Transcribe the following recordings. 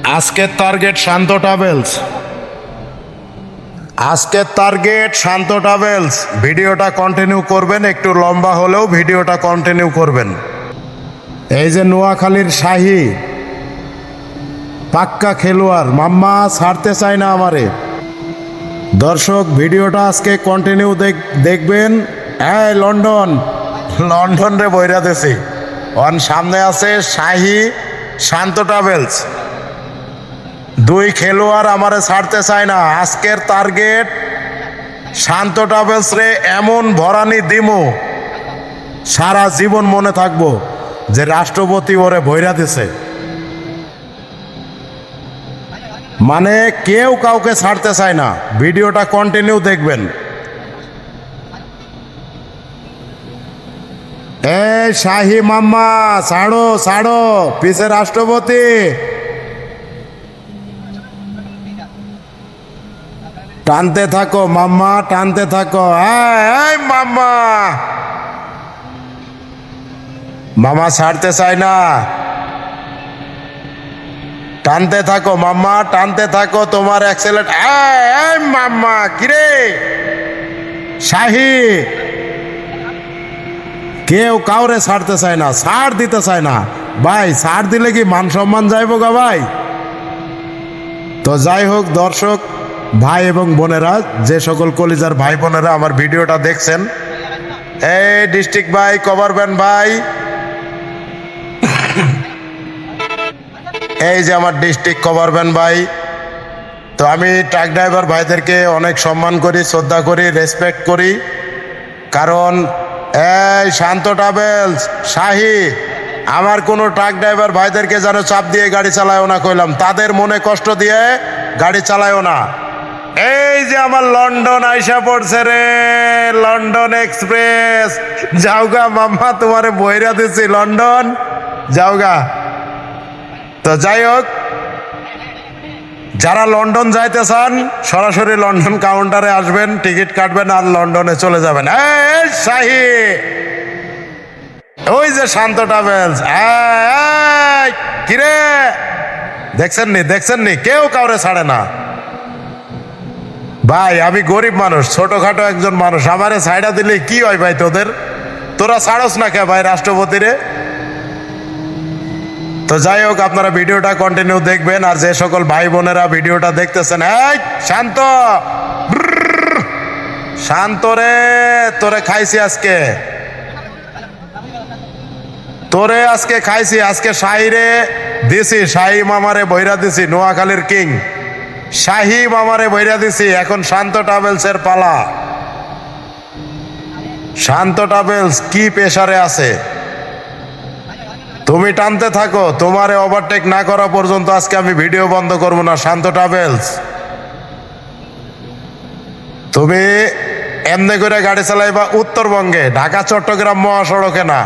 আজকের টার্গেট শান্ত ট্রাভেলস। আজকের টার্গেট শান্ত ট্রাভেলস। ভিডিওটা কন্টিনিউ করবেন, একটু লম্বা হলেও ভিডিওটা কন্টিনিউ করবেন। এই যে নোয়াখালীর শাহী পাক্কা খেলোয়াড় মাম্মা ছাড়তে চায় না আমারে। দর্শক ভিডিওটা আজকে কন্টিনিউ দেখবেন। হ্যাঁ, লন্ডন রে বইরা দেছি অন সামনে আছে শাহী শান্ত ট্রাভেলস। দুই খেলোয়াড় আমারে ছাড়তে চায় না। আজকের টার্গেট শান্ত ট্রাভেলস রে এমন ভরানি দিমু, সারা জীবন মনে থাকবো যে রাষ্ট্রপতি ওরে ভৈরা দিছে। মানে কেউ কাউকে ছাড়তে চায় না। ভিডিওটা কন্টিনিউ দেখবেন। এই শাহী মাম্মা ছাড়ো ছাড়ো, পিছে রাষ্ট্রপতি। টানতে থাকো মাম্মা, টানতে থাকো। এই মাম্মা, মামা ছাড়তে চায় না। টানতে থাকো মাম্মা, টানতে থাকো। তোমার অ্যাক্সেলেট। এই মাম্মা, কিরে শাহী, কেউ কাউরে ছাড়তে চায় না, ছাড় দিতে চায় না। ভাই ছাড় দিলে কি মান সম্মান যাইব গা ভাই? তো যাই হোক দর্শক ভাই এবং বোনেরা, যে সকল কলিজার ভাই বোনেরা আমার ভিডিওটা দেখছেন, এই ডিস্ট্রিক্ট ভাই, কভার ব্যান্ড ভাই, এই যে আমার ডিস্ট্রিক্ট কভার ব্যান্ড ভাই। তো আমি ট্রাক ড্রাইভার ভাইদেরকে অনেক সম্মান করি, শ্রদ্ধা করি, রেসপেক্ট করি। কারণ এই শান্ত ট্রাভেলস শাহী আমার কোনো ট্রাক ড্রাইভার ভাইদেরকে যেন চাপ দিয়ে গাড়ি চালায়ও না কইলাম, তাদের মনে কষ্ট দিয়ে গাড়ি চালায়ও না। এই যে আমার লন্ডন আইসা পড়ছে রে, লন্ডন এক্সপ্রেস। যাওগা মাম্মা, তোমারে বইরা দিছি লন্ডন, যাওগা। তো যাই হোক, যারা লন্ডন যাইতে চান সরাসরি লন্ডন কাউন্টারে আসবেন, টিকিট কাটবেন আর লন্ডনে চলে যাবেন। এই শাহী, ওই যে শান্ত ট্রাভেলস। কিরে, দেখছেন নি কেউ কাউরে ছাড়ে না ভাই। আমি গরিব মানুষ, ছোটখাটো একজন মানুষ, আমারে ছাইড়া দিলে কি হয় ভাই? তোরা ছাড়স না কে ভাই রাষ্ট্রপতিরে? তো যাই হোক, আপনারা ভিডিওটা কন্টিনিউ দেখবেন। আর যে সকল ভাই বোনেরা ভিডিওটা দেখতেছেন, এই শান্ত, শান্ত রে, তোরে খাইছি আজকে, তোরে আজকে খাইছি। আজকে শাহীরে দিছি, শাহী মামারে বইরা দিছি, নোয়াখালীর কিং শাহী মামারে বইরা দিছি। এখন শান্ত ট্রাভেলসের পালা। শান্ত ট্রাভেলস কি প্রেসারে আছে, তুমি টানতে থাকো। তোমারে ওভারটেক না করা পর্যন্ত আজকে আমি ভিডিও বন্ধ করব না। শান্ত ট্রাভেলস, তুমি এমনি করে গাড়ি চালাইবা উত্তরবঙ্গে, ঢাকা চট্টগ্রাম মহাসড়কে না।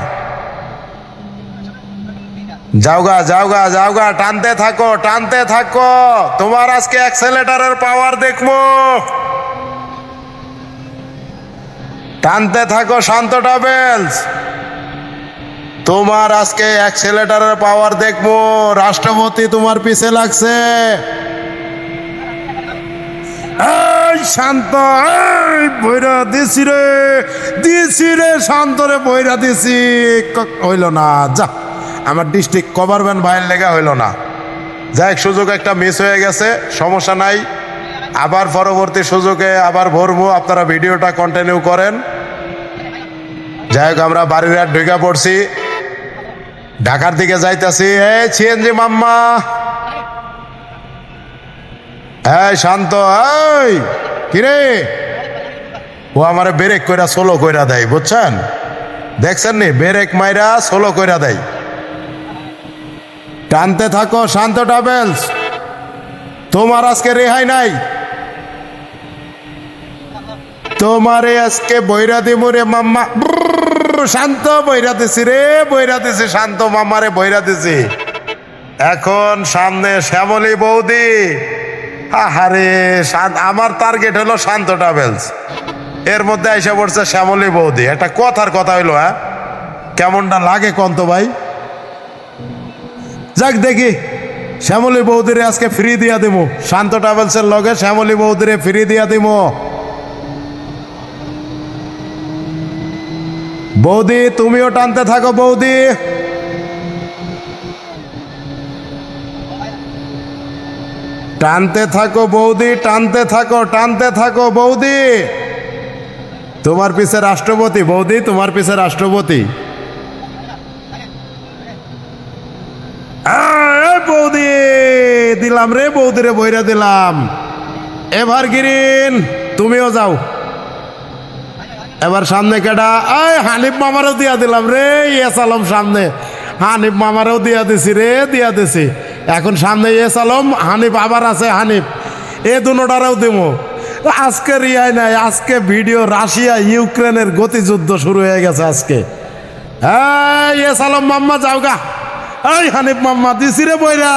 যাওগা যাওগা যাওগা, টানতে থাকো টানতে থাকো। তোমার আজকে অ্যাক্সেলেটারের পাওয়ার দেখবো। টানতে থাকো শান্ত ট্রাভেলস, তোমার আজকে অ্যাক্সেলেটারের পাওয়ার দেখবো। রাষ্ট্রপতি তোমার পিছে লাগছে। এই শান্ত, বইরা দিছি রে শান্ত রে, বইরা দিছি। হইল না, যা, আমার ডিস্ট্রিক্ট কভার ব্যান্ড ভাইয়ের লেগা হইল না। যাই হোক, সুযোগ একটা মিস হয়ে গেছে, সমস্যা নাই। আবার পরবর্তী সুযোগে আবার ভরবো। আপনারা ভিডিওটা কন্টিনিউ করেন। যাই হোক, আমরা বাড়ির ঢুকে পড়ছি, ঢাকার দিকে যাইতাছি। এই সিএনজি মাম্মা, এই শান্ত, এই কিরে, ও আমারে ব্রেক কইরা সোলো কইরা দেয়, বুঝছেন? দেখছেন নি, ব্রেক মাইরা সোলো কইরা দেয়। টানতে থাকো শান্ত ট্রাভেলস, তোমার আজকে রেহাই নাই। তোমারে আজকে বইরা দিমু রে মাম্মা। শান্ত, বইরা দিছি রে, বইরা দিছি শান্ত মামারে, বইরা দিছি। এখন সামনে শ্যামলী বৌদি। আহারে, আমার টার্গেট হলো শান্ত ট্রাভেলস, এর মধ্যে আইসা পড়ছে শ্যামলী বৌদি। একটা কথার কথা হইলো, হ্যাঁ কেমনটা লাগে কন্ত ভাই? যাক দেখি শ্যামলী বৌদিরে আজকে ফ্রি দিয়া দিব, শান্ত ট্রাভেলসের লগে শ্যামলী বৌদিরে ফ্রি দিয়া দিব। বৌদি তুমিও টানতে থাকো বৌদি। টানতে থাকো বৌদি, টানতে থাকো, টানতে থাকো বৌদি। তোমার পিছে রাষ্ট্রপতি বৌদি, তোমার পিছে রাষ্ট্রপতি। বৌদি দিলাম রে, বৌদিরে বইরা দিলাম। এবার গিরিন তুমিও যাও। এবার সামনে কেডা? হানিফ মামারও দিয়া দিলাম রে। ইয়েস আলম সামনে, হানিফ মামারও দিয়া দিছি রে, দিয়া দিছি। এখন সামনে ইয়েস আলম, হানিফ আবার আছে, হানিফ এ দুটারেও দিব। আজকে রিয়াই নাই, আজকে ভিডিও রাশিয়া ইউক্রেনের গতিযুদ্ধ শুরু হয়ে গেছে আজকে। ইয়েস আলম মাম্মা যাও গা। হানিফ মাম্মা দিছি রে বইরা।